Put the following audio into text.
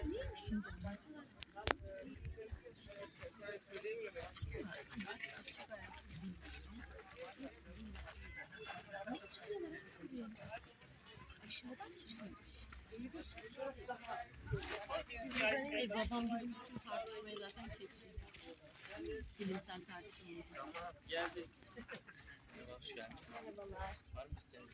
Neymiş şimdi? Nasıl çıkıyorlar? Aşağıdan mı çıkıyor? Babam bizim bütün tartışmayı zaten çekti. Silinsel tartışmayı. Geldi. Hoş geldiniz. Merhabalar. Var mı senin?